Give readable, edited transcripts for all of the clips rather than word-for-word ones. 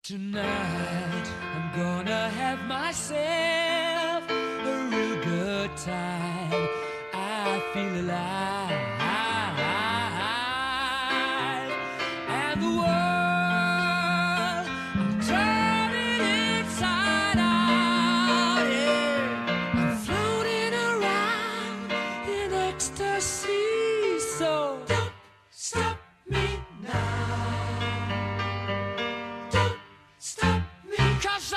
Tonight I'm gonna have myself a real good time. I feel alive, and the world I'm turning inside out. Yeah. I'm floating around in ecstasy. So don't stop me now.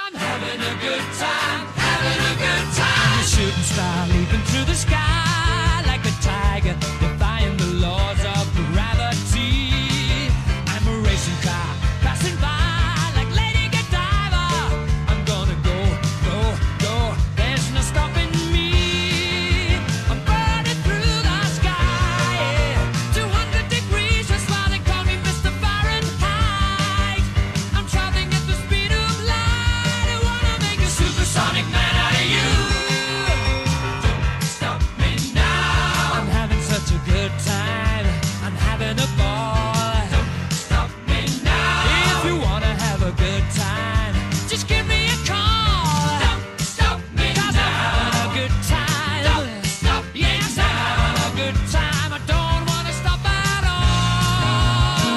I'm having a good time, having a good time. I'm a shooting star leaping through the sky like a tiger, defying the laws of gravity. I'm a racing car passing by like Lady Godiva. I'm gonna go, go, go. There's no stopping me. I'm burning through the sky, yeah. 200 degrees, that's why they call me Mr. Fahrenheit. I'm traveling at the speed of light. I wanna make a supersonic man out of you. Don't stop me now. I'm having such a good time. I'm having a ball. Don't stop me now. If you wanna have a good time, just give me a call. Don't stop me now. 'Cause I'm having a good time. Don't stop me now. Yes, I'm having a good time. I don't wanna stop at all.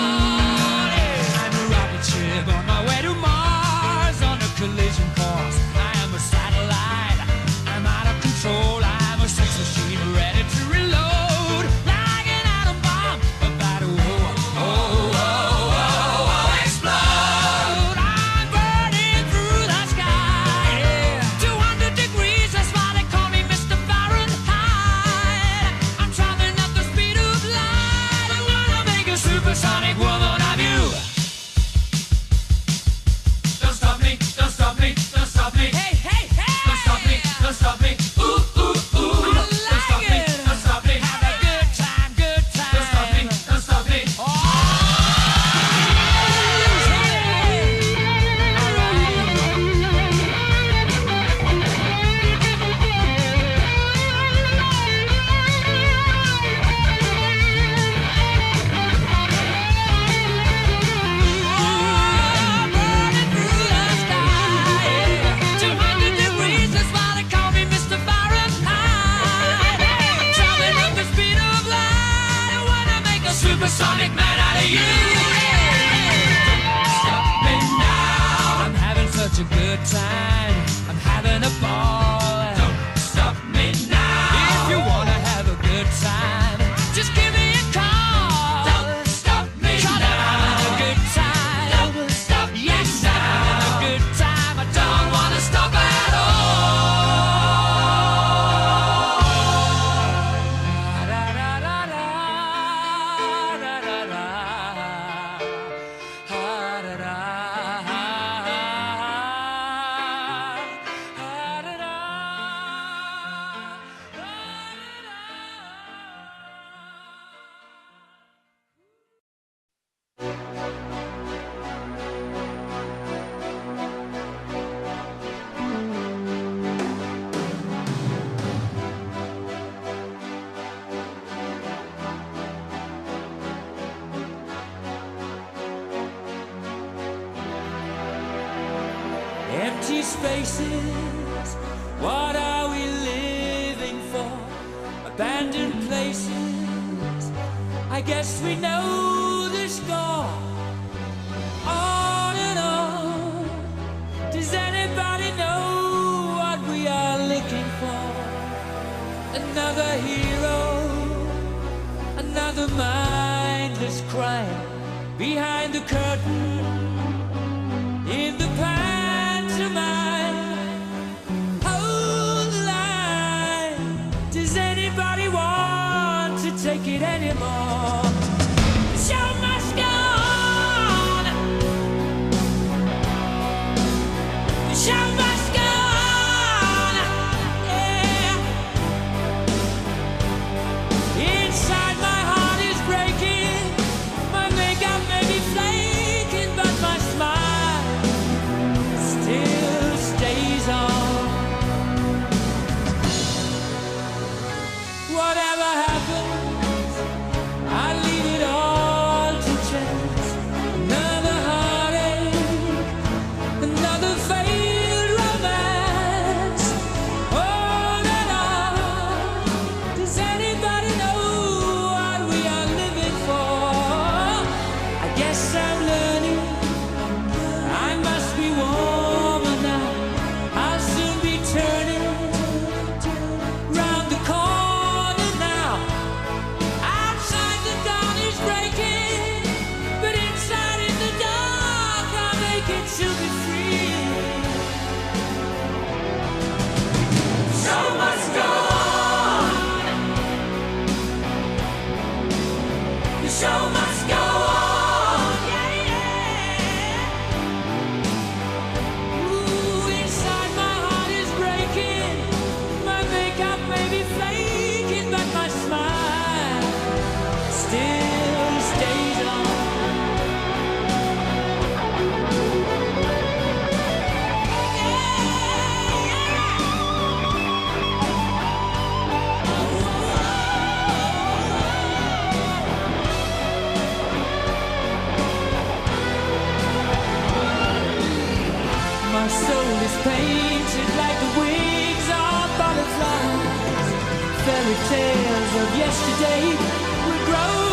Yeah. I'm a rocket ship on my way to Mars on a collision course. I am a satellite. I'm out of control. I'm a sex machine ready to reload. Like an atom bomb about to explode. I'm burning through the sky. Yeah. 200 degrees, that's why they call me Mr. Fahrenheit. I'm traveling at the speed of light. I wanna make a supersonic woman of you. Don't stop me, don't stop me, don't stop me. Hey, hey, hey! Don't stop me, don't stop me. Ooh, ooh, ooh. Don't stop me, don't stop me. Have a good time, good time. Don't stop me, don't stop me. Oh! Burning through the sky. 200 degrees, that's why they call me Mr. Fahrenheit. I'm traveling at the speed of light. I wanna make a supersonic man out of you. Don't stop me now. I'm having such a good time. I'm having a ball. Don't stop me now. If you wanna have a good time, just give me a call. Don't stop me now. I'm having a good time. Don't stop me now. Yes, I'm having a good time. I don't wanna stop at Empty spaces, what are we living for? Abandoned places, I guess we know the score. On and on, does anybody know what we are looking for? Another hero, another mindless crime behind the curtain. In the pantomime, hold the line. Does anybody want to take it anymore? The show must go on. The show must go on. Yeah. Inside my heart is breaking. My makeup may be flaking. should be free. The show must go on. The show must go on. Yeah, yeah. Ooh, inside my heart is breaking. My makeup may be flaking, but my smile still stays on. My soul is painted like the wings of butterflies. Fairy tales of yesterday will grow